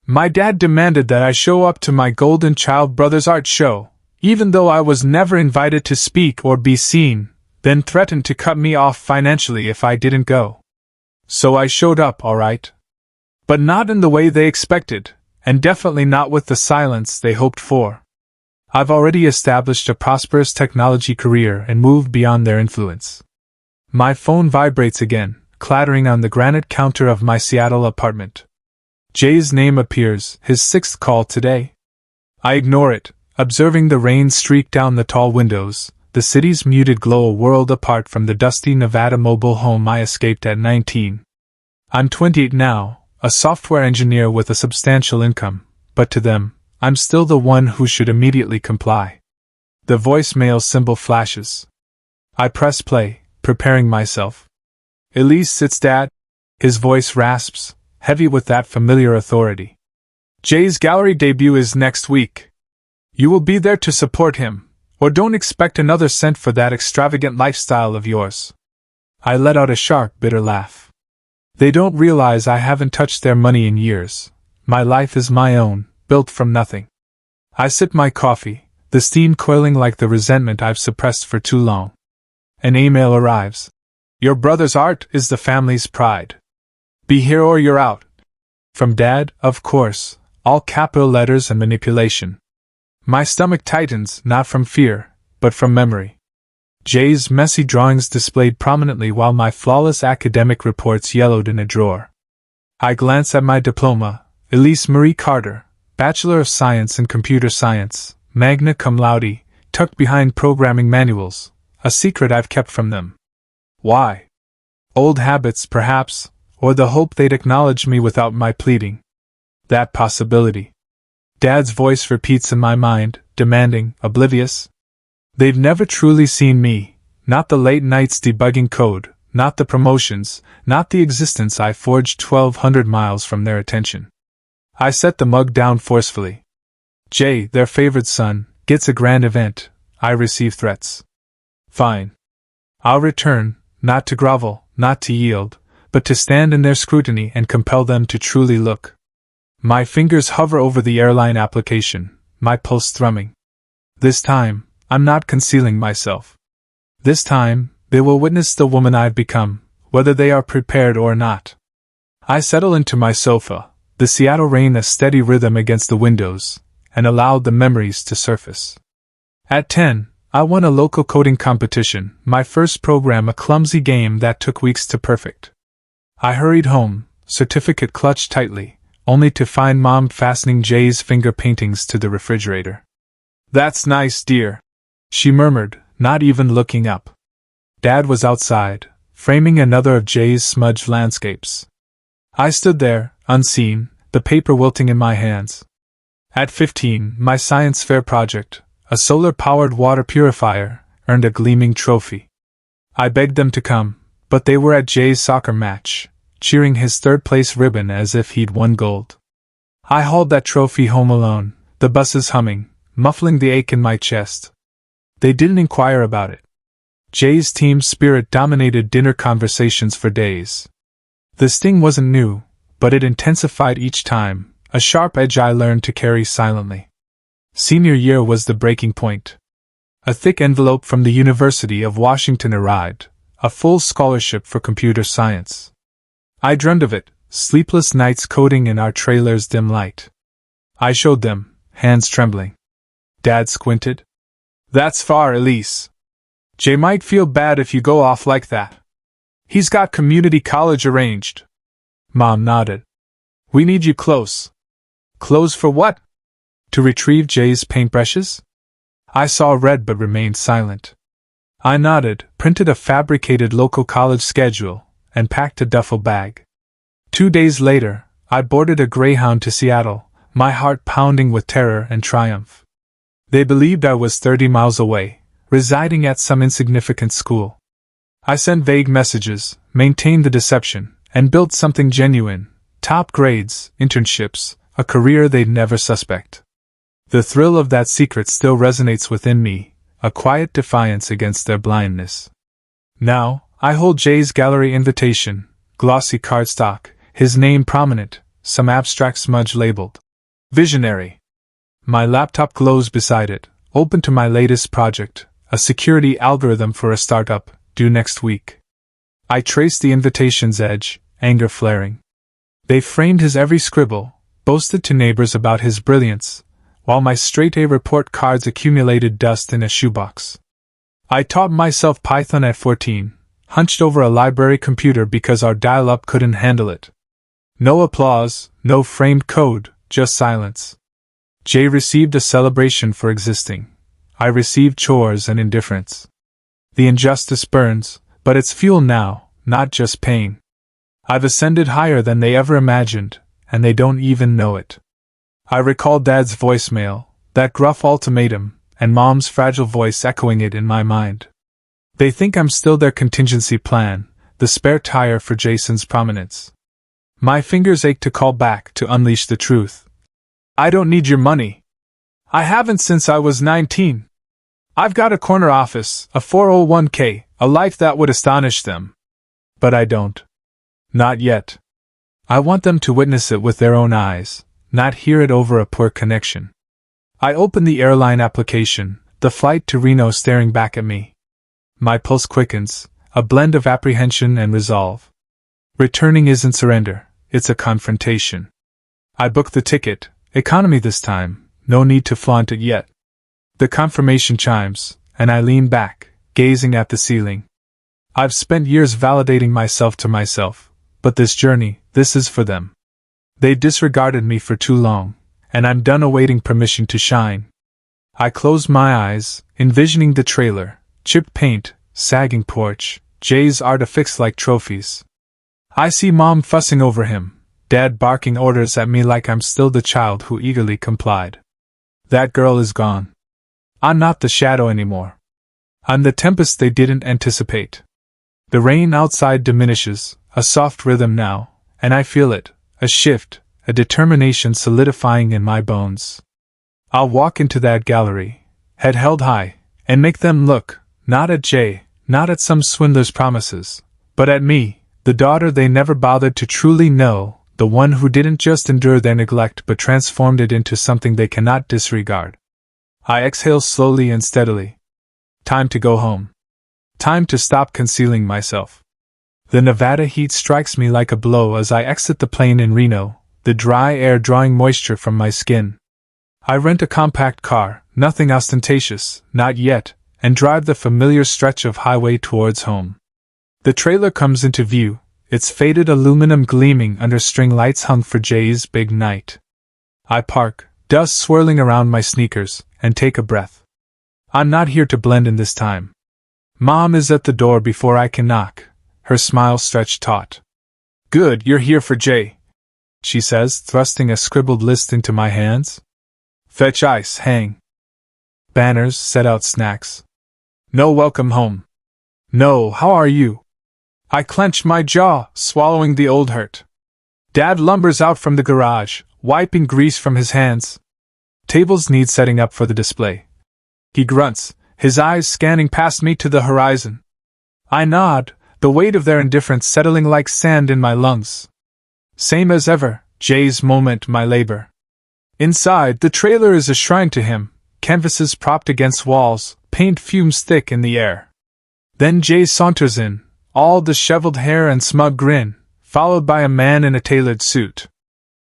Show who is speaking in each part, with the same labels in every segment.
Speaker 1: My dad demanded that I show up to my golden child brother's art show, even though I was never invited to speak or be seen, then threatened to cut me off financially if I didn't go. So I showed up, alright. But not in the way they expected, and definitely not with the silence they hoped for. I've already established a prosperous technology career and moved beyond their influence. My phone vibrates again, clattering on the granite counter of my Seattle apartment. Jay's name appears, his sixth call today. I ignore it, observing the rain streak down the tall windows, the city's muted glow a world apart from the dusty Nevada mobile home I escaped at 19. I'm 28 now, a software engineer with a substantial income, but to them, I'm still the one who should immediately comply. The voicemail symbol flashes. I press play, preparing myself. Elise, it's Dad. His voice rasps, heavy with that familiar authority. Jay's gallery debut is next week. You will be there to support him, or don't expect another cent for that extravagant lifestyle of yours. I let out a sharp, bitter laugh. They don't realize I haven't touched their money in years. My life is my own, built from nothing. I sip my coffee, the steam coiling like the resentment I've suppressed for too long. An email arrives. Your brother's art is the family's pride. Be here or you're out. From Dad, of course, all capital letters and manipulation. My stomach tightens, not from fear, but from memory. Jay's messy drawings displayed prominently while my flawless academic reports yellowed in a drawer. I glance at my diploma, Elise Marie Carter, Bachelor of Science in Computer Science, magna cum laude, tucked behind programming manuals, a secret I've kept from them. Why? Old habits, perhaps, or the hope they'd acknowledge me without my pleading. That possibility. Dad's voice repeats in my mind, demanding, oblivious. They've never truly seen me, not the late nights debugging code, not the promotions, not the existence I forged 1,200 miles from their attention. I set the mug down forcefully. Jay, their favored son, gets a grand event. I receive threats. Fine. I'll return, not to grovel, not to yield, but to stand in their scrutiny and compel them to truly look. My fingers hover over the airline application, my pulse thrumming. This time, I'm not concealing myself. This time, they will witness the woman I've become, whether they are prepared or not. I settle into my sofa, the Seattle rain a steady rhythm against the windows, and allowed the memories to surface. At 10, I won a local coding competition, my first program a clumsy game that took weeks to perfect. I hurried home, certificate clutched tightly, only to find Mom fastening Jay's finger paintings to the refrigerator. That's nice, dear, she murmured, not even looking up. Dad was outside, framing another of Jay's smudged landscapes. I stood there, unseen, the paper wilting in my hands. At 15, my science fair project, a solar-powered water purifier, earned a gleaming trophy. I begged them to come, but they were at Jay's soccer match, cheering his third-place ribbon as if he'd won gold. I hauled that trophy home alone, the buses humming, muffling the ache in my chest. They didn't inquire about it. Jay's team spirit dominated dinner conversations for days. The sting wasn't new, but it intensified each time, a sharp edge I learned to carry silently. Senior year was the breaking point. A thick envelope from the University of Washington arrived, a full scholarship for computer science. I dreamed of it, sleepless nights coding in our trailer's dim light. I showed them, hands trembling. Dad squinted. That's far, Elise. Jay might feel bad if you go off like that. He's got community college arranged. Mom nodded. We need you close. Close for what? To retrieve Jay's paintbrushes? I saw red but remained silent. I nodded, printed a fabricated local college schedule, and packed a duffel bag. 2 days later, I boarded a Greyhound to Seattle, my heart pounding with terror and triumph. They believed I was 30 miles away, residing at some insignificant school. I sent vague messages, maintained the deception, and built something genuine, top grades, internships, a career they'd never suspect. The thrill of that secret still resonates within me, a quiet defiance against their blindness. Now, I hold Jay's gallery invitation, glossy cardstock, his name prominent, some abstract smudge labeled Visionary. My laptop glows beside it, open to my latest project, a security algorithm for a startup, due next week. I trace the invitation's edge, anger flaring. They framed his every scribble, boasted to neighbors about his brilliance, while my straight-A report cards accumulated dust in a shoebox. I taught myself Python at 14, hunched over a library computer because our dial-up couldn't handle it. No applause, no framed code, just silence. Jay received a celebration for existing. I received chores and indifference. The injustice burns, but it's fuel now, not just pain. I've ascended higher than they ever imagined, and they don't even know it. I recall Dad's voicemail, that gruff ultimatum, and Mom's fragile voice echoing it in my mind. They think I'm still their contingency plan, the spare tire for Jason's prominence. My fingers ache to call back to unleash the truth. I don't need your money. I haven't since I was 19. I've got a corner office, a 401k, a life that would astonish them. But I don't. Not yet. I want them to witness it with their own eyes, not hear it over a poor connection. I open the airline application, the flight to Reno staring back at me. My pulse quickens, a blend of apprehension and resolve. Returning isn't surrender, it's a confrontation. I book the ticket, economy this time, no need to flaunt it yet. The confirmation chimes, and I lean back, gazing at the ceiling. I've spent years validating myself to myself, but this journey, this is for them. They disregarded me for too long, and I'm done awaiting permission to shine. I close my eyes, envisioning the trailer, chipped paint, sagging porch, Jay's artifacts like trophies. I see Mom fussing over him, Dad barking orders at me like I'm still the child who eagerly complied. That girl is gone. I'm not the shadow anymore. I'm the tempest they didn't anticipate. The rain outside diminishes, a soft rhythm now, and I feel it, a shift, a determination solidifying in my bones. I'll walk into that gallery, head held high, and make them look, not at Jay, not at some swindler's promises, but at me, the daughter they never bothered to truly know, the one who didn't just endure their neglect but transformed it into something they cannot disregard. I exhale slowly and steadily. Time to go home. Time to stop concealing myself. The Nevada heat strikes me like a blow as I exit the plane in Reno, the dry air drawing moisture from my skin. I rent a compact car, nothing ostentatious, not yet, and drive the familiar stretch of highway towards home. The trailer comes into view, its faded aluminum gleaming under string lights hung for Jay's big night. I park, dust swirling around my sneakers, and take a breath. I'm not here to blend in this time. Mom is at the door before I can knock, her smile stretched taut. Good, you're here for Jay, she says, thrusting a scribbled list into my hands. Fetch ice, hang banners, set out snacks. No welcome home. No, how are you? I clench my jaw, swallowing the old hurt. Dad lumbers out from the garage, wiping grease from his hands. Tables need setting up for the display. He grunts, his eyes scanning past me to the horizon. I nod, the weight of their indifference settling like sand in my lungs. Same as ever, Jay's moment, my labor. Inside, the trailer is a shrine to him, canvases propped against walls, paint fumes thick in the air. Then Jay saunters in, all disheveled hair and smug grin, followed by a man in a tailored suit.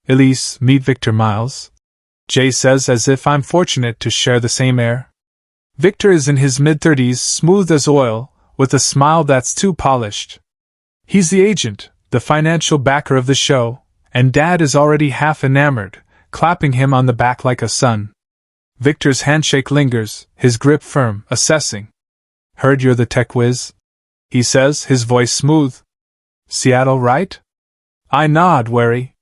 Speaker 1: Elise, meet Victor Miles, Jay says as if I'm fortunate to share the same air. Victor is in his mid-30s, smooth as oil, with a smile that's too polished. He's the agent, the financial backer of the show, and Dad is already half enamored, clapping him on the back like a son. Victor's handshake lingers, his grip firm, assessing. Heard you're the tech whiz? He says, his voice smooth. Seattle, right? I nod, wary.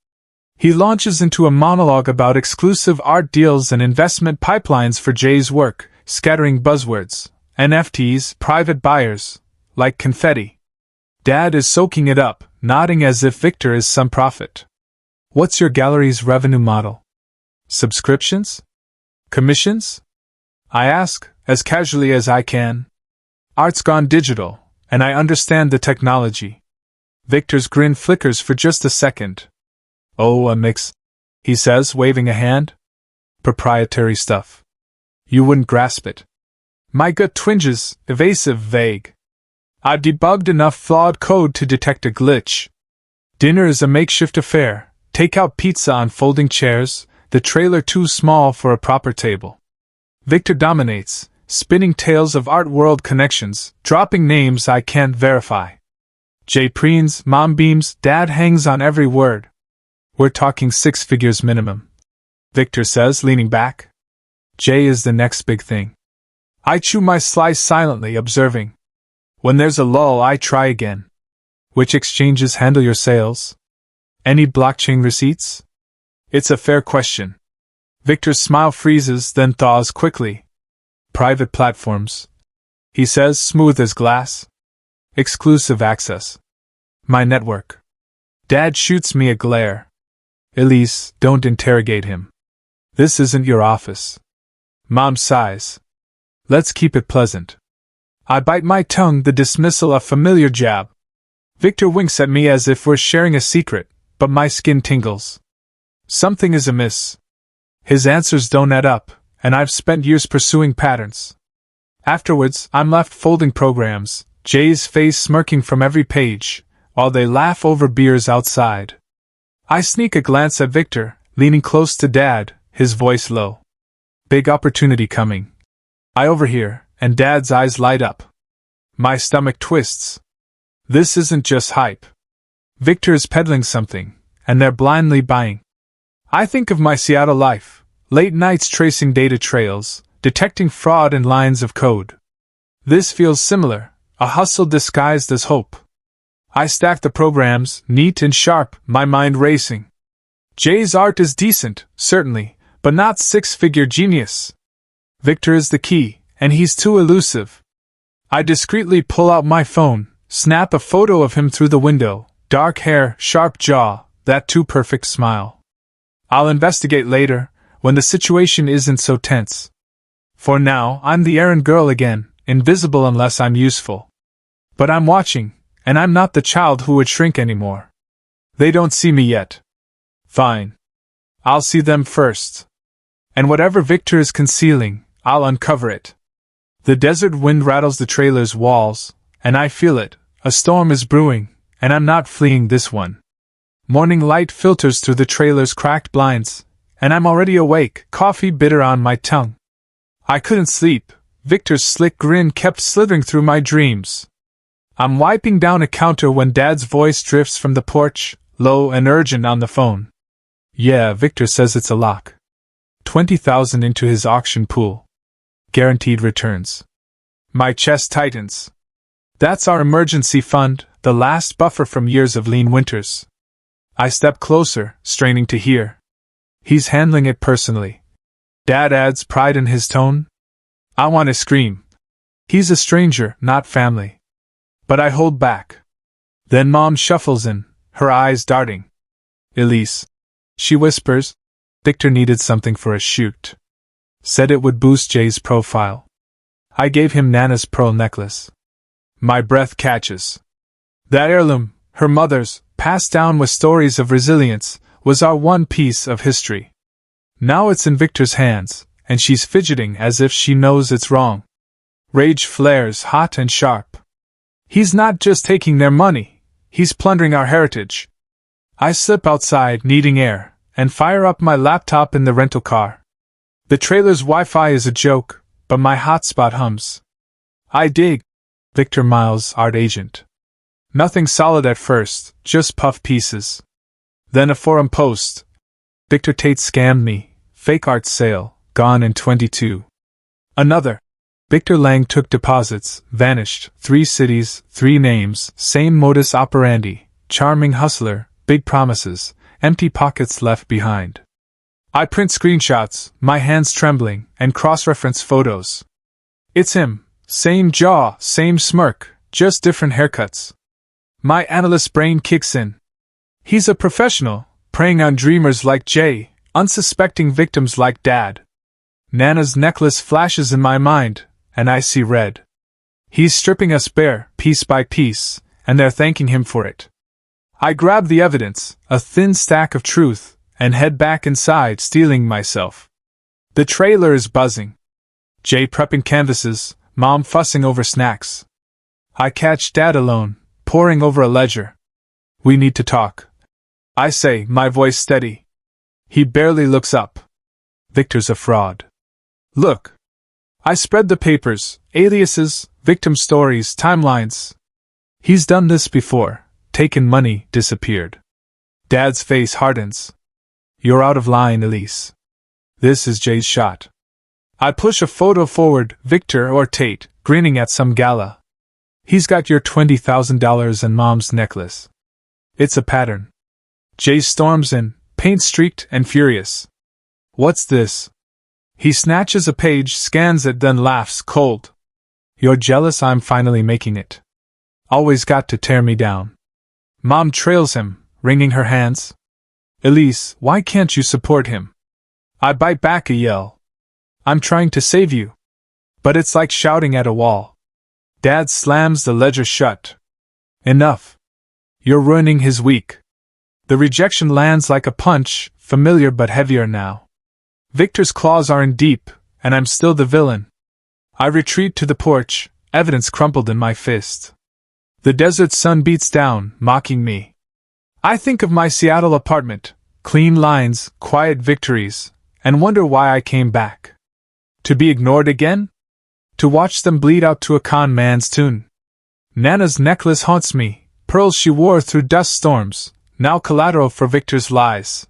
Speaker 1: He launches into a monologue about exclusive art deals and investment pipelines for Jay's work, scattering buzzwords, NFTs, private buyers, like confetti. Dad is soaking it up, nodding as if Victor is some prophet. What's your gallery's revenue model? Subscriptions? Commissions? I ask, as casually as I can. Art's gone digital, and I understand the technology. Victor's grin flickers for just a second. Oh, a mix, he says, waving a hand. Proprietary stuff. You wouldn't grasp it. My gut twinges, evasive, vague. I've debugged enough flawed code to detect a glitch. Dinner is a makeshift affair, take-out pizza on folding chairs, the trailer too small for a proper table. Victor dominates, spinning tales of art world connections, dropping names I can't verify. Jay preens, mom beams, dad hangs on every word. We're talking 6 figures minimum, Victor says, leaning back. Jay is the next big thing. I chew my slice silently, observing. When there's a lull, I try again. Which exchanges handle your sales? Any blockchain receipts? It's a fair question. Victor's smile freezes, then thaws quickly. Private platforms, he says, smooth as glass. Exclusive access. My network. Dad shoots me a glare. Elise, don't interrogate him. This isn't your office. Mom sighs. Let's keep it pleasant. I bite my tongue, the dismissal a familiar jab. Victor winks at me as if we're sharing a secret, but my skin tingles. Something is amiss. His answers don't add up, and I've spent years pursuing patterns. Afterwards, I'm left folding programs, Jay's face smirking from every page, while they laugh over beers outside. I sneak a glance at Victor, leaning close to Dad, his voice low. Big opportunity coming. I overhear, and Dad's eyes light up. My stomach twists. This isn't just hype. Victor is peddling something, and they're blindly buying. I think of my Seattle life, late nights tracing data trails, detecting fraud in lines of code. This feels similar, a hustle disguised as hope. I stack the programs, neat and sharp, my mind racing. Jay's art is decent, certainly, but not 6-figure genius. Victor is the key, and he's too elusive. I discreetly pull out my phone, snap a photo of him through the window, dark hair, sharp jaw, that too perfect smile. I'll investigate later, when the situation isn't so tense. For now, I'm the errand girl again, invisible unless I'm useful. But I'm watching, and I'm not the child who would shrink anymore. They don't see me yet. Fine. I'll see them first. And whatever Victor is concealing, I'll uncover it. The desert wind rattles the trailer's walls, and I feel it. A storm is brewing, and I'm not fleeing this one. Morning light filters through the trailer's cracked blinds, and I'm already awake, coffee bitter on my tongue. I couldn't sleep. Victor's slick grin kept slithering through my dreams. I'm wiping down a counter when Dad's voice drifts from the porch, low and urgent on the phone. Yeah, Victor says it's a lock. 20,000 into his auction pool. Guaranteed returns. My chest tightens. That's our emergency fund, the last buffer from years of lean winters. I step closer, straining to hear. He's handling it personally. Dad adds, pride in his tone. I want to scream. He's a stranger, not family. But I hold back. Then Mom shuffles in, her eyes darting. Elise, she whispers. Victor needed something for a shoot. Said it would boost Jay's profile. I gave him Nana's pearl necklace. My breath catches. That heirloom, her mother's, passed down with stories of resilience, was our one piece of history. Now it's in Victor's hands, and she's fidgeting as if she knows it's wrong. Rage flares hot and sharp. He's not just taking their money, he's plundering our heritage. I slip outside, needing air, and fire up my laptop in the rental car. The trailer's Wi-Fi is a joke, but my hotspot hums. I dig. Victor Miles, art agent. Nothing solid at first, just puff pieces. Then a forum post. Victor Tate scammed me, fake art sale, gone in 22. Another. Victor Lang took deposits, vanished, 3 cities, 3 names, same modus operandi, charming hustler, big promises, empty pockets left behind. I print screenshots, my hands trembling, and cross-reference photos. It's him, same jaw, same smirk, just different haircuts. My analyst brain kicks in. He's a professional, preying on dreamers like Jay, unsuspecting victims like Dad. Nana's necklace flashes in my mind, and I see red. He's stripping us bare, piece by piece, and they're thanking him for it. I grab the evidence, a thin stack of truth, and head back inside, steeling myself. The trailer is buzzing. Jay prepping canvases, Mom fussing over snacks. I catch Dad alone, poring over a ledger. We need to talk, I say, my voice steady. He barely looks up. Victor's a fraud. Look. I spread the papers, aliases, victim stories, timelines. He's done this before, taken money, disappeared. Dad's face hardens. You're out of line, Elise. This is Jay's shot. I push a photo forward, Victor or Tate, grinning at some gala. He's got your $20,000 and Mom's necklace. It's a pattern. Jay storms in, paint-streaked and furious. What's this? He snatches a page, scans it, then laughs cold. You're jealous I'm finally making it. Always got to tear me down. Mom trails him, wringing her hands. Elise, why can't you support him? I bite back a yell. I'm trying to save you. But it's like shouting at a wall. Dad slams the ledger shut. Enough. You're ruining his week. The rejection lands like a punch, familiar but heavier now. Victor's claws are in deep, and I'm still the villain. I retreat to the porch, evidence crumpled in my fist. The desert sun beats down, mocking me. I think of my Seattle apartment, clean lines, quiet victories, and wonder why I came back. To be ignored again? To watch them bleed out to a con man's tune. Nana's necklace haunts me, pearls she wore through dust storms, now collateral for Victor's lies.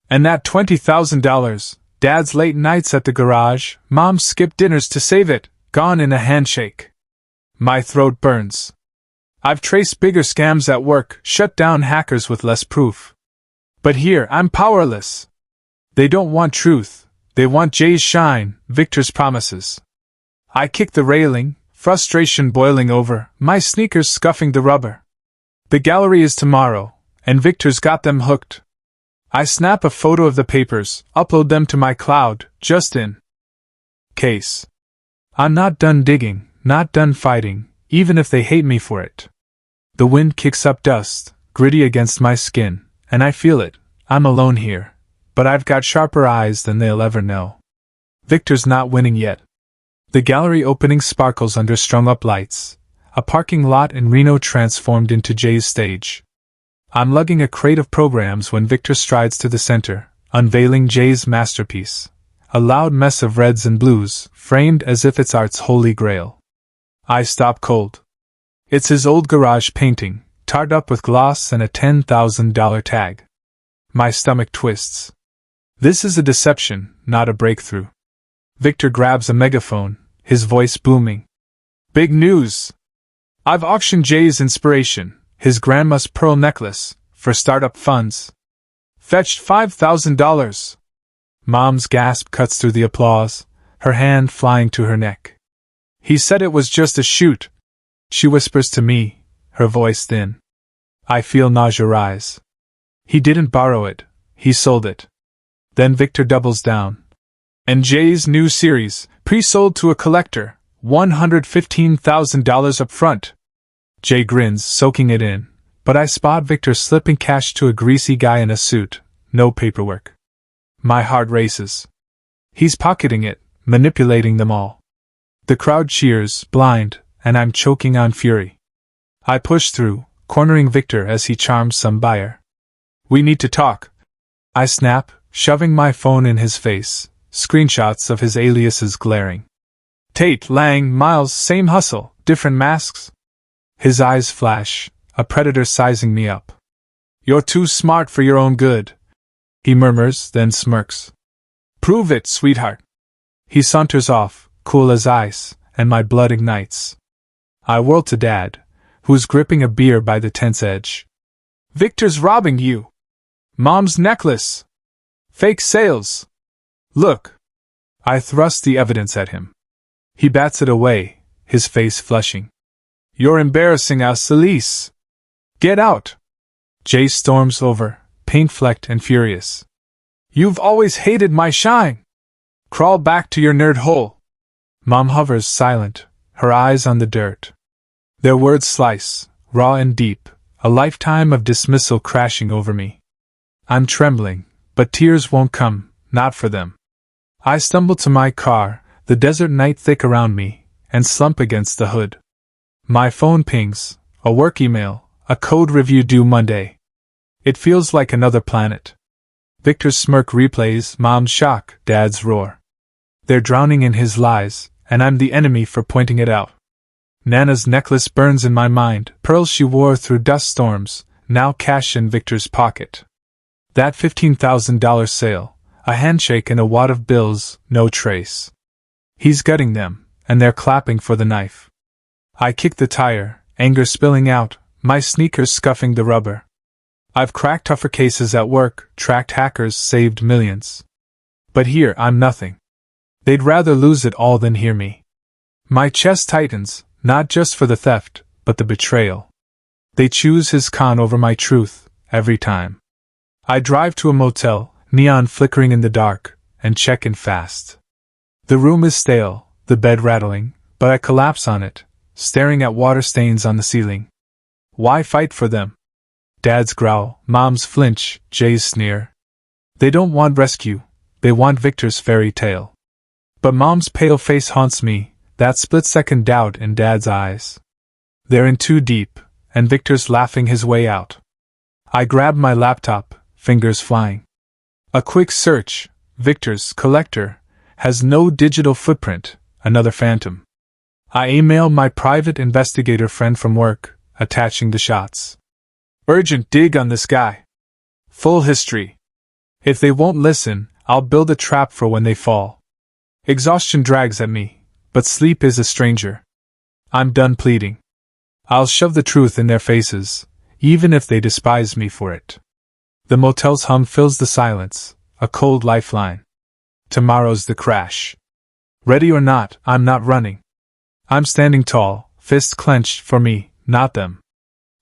Speaker 1: And that $20,000, Dad's late nights at the garage, Mom's skipped dinners to save it, gone in a handshake. My throat burns. I've traced bigger scams at work, shut down hackers with less proof. But here, I'm powerless. They don't want truth. They want Jay's shine, Victor's promises. I kick the railing, frustration boiling over, my sneakers scuffing the rubber. The gallery is tomorrow, and Victor's got them hooked. I snap a photo of the papers, upload them to my cloud, just in case. I'm not done digging, not done fighting, even if they hate me for it. The wind kicks up dust, gritty against my skin, and I feel it. I'm alone here, but I've got sharper eyes than they'll ever know. Victor's not winning yet. The gallery opening sparkles under strung-up lights, a parking lot in Reno transformed into Jay's stage. I'm lugging a crate of programs when Victor strides to the center, unveiling Jay's masterpiece, a loud mess of reds and blues, framed as if it's art's holy grail. I stop cold. It's his old garage painting, tarred up with gloss and a $10,000 tag. My stomach twists. This is a deception, not a breakthrough. Victor grabs a megaphone, his voice booming. Big news! I've auctioned Jay's inspiration, his grandma's pearl necklace, for startup funds. Fetched $5,000. Mom's gasp cuts through the applause, her hand flying to her neck. He said it was just a shoot. She whispers to me, her voice thin. I feel nausea rise. He didn't borrow it, he sold it. Then Victor doubles down. And Jay's new series, pre-sold to a collector, $115,000 up front. Jay grins, soaking it in, but I spot Victor slipping cash to a greasy guy in a suit, no paperwork. My heart races. He's pocketing it, manipulating them all. The crowd cheers, blind, and I'm choking on fury. I push through, cornering Victor as he charms some buyer. We need to talk. I snap, shoving my phone in his face, screenshots of his aliases glaring. Tate, Lang, Miles, same hustle, different masks. His eyes flash, a predator sizing me up. You're too smart for your own good, he murmurs, then smirks. Prove it, sweetheart. He saunters off, cool as ice, and my blood ignites. I whirl to Dad, who's gripping a beer by the tent's edge. Victor's robbing you. Mom's necklace. Fake sales. Look. I thrust the evidence at him. He bats it away, his face flushing. You're embarrassing us, Elise. Get out. Jay storms over, paint-flecked and furious. You've always hated my shine. Crawl back to your nerd hole. Mom hovers silent, her eyes on the dirt. Their words slice, raw and deep, a lifetime of dismissal crashing over me. I'm trembling, but tears won't come, not for them. I stumble to my car, the desert night thick around me, and slump against the hood. My phone pings, a work email, a code review due Monday. It feels like another planet. Victor's smirk replays Mom's shock, Dad's roar. They're drowning in his lies, and I'm the enemy for pointing it out. Nana's necklace burns in my mind, pearls she wore through dust storms, now cash in Victor's pocket. That $15,000 sale, a handshake and a wad of bills, no trace. He's gutting them, and they're clapping for the knife. I kick the tire, anger spilling out, my sneakers scuffing the rubber. I've cracked tougher cases at work, tracked hackers, saved millions. But here I'm nothing. They'd rather lose it all than hear me. My chest tightens, not just for the theft, but the betrayal. They choose his con over my truth, every time. I drive to a motel, neon flickering in the dark, and check in fast. The room is stale, the bed rattling, but I collapse on it, staring at water stains on the ceiling. Why fight for them? Dad's growl, Mom's flinch, Jay's sneer. They don't want rescue, they want Victor's fairy tale. But Mom's pale face haunts me, that split-second doubt in Dad's eyes. They're in too deep, and Victor's laughing his way out. I grab my laptop, fingers flying. A quick search, Victor's collector, has no digital footprint, another phantom. I email my private investigator friend from work, attaching the shots. Urgent dig on this guy. Full history. If they won't listen, I'll build a trap for when they fall. Exhaustion drags at me, but sleep is a stranger. I'm done pleading. I'll shove the truth in their faces, even if they despise me for it. The motel's hum fills the silence, a cold lifeline. Tomorrow's the crash. Ready or not, I'm not running. I'm standing tall, fists clenched for me, not them.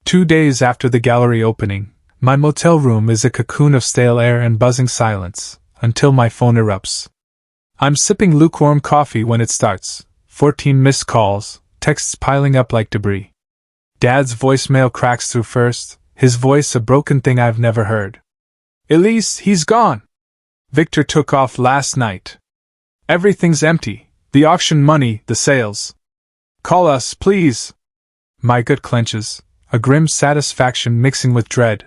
Speaker 1: 2 days after the gallery opening, my motel room is a cocoon of stale air and buzzing silence, until my phone erupts. I'm sipping lukewarm coffee when it starts, 14 missed calls, texts piling up like debris. Dad's voicemail cracks through first, his voice a broken thing I've never heard. Elise, he's gone! Victor took off last night. Everything's empty, the auction money, the sales. Call us, please! My gut clenches, a grim satisfaction mixing with dread,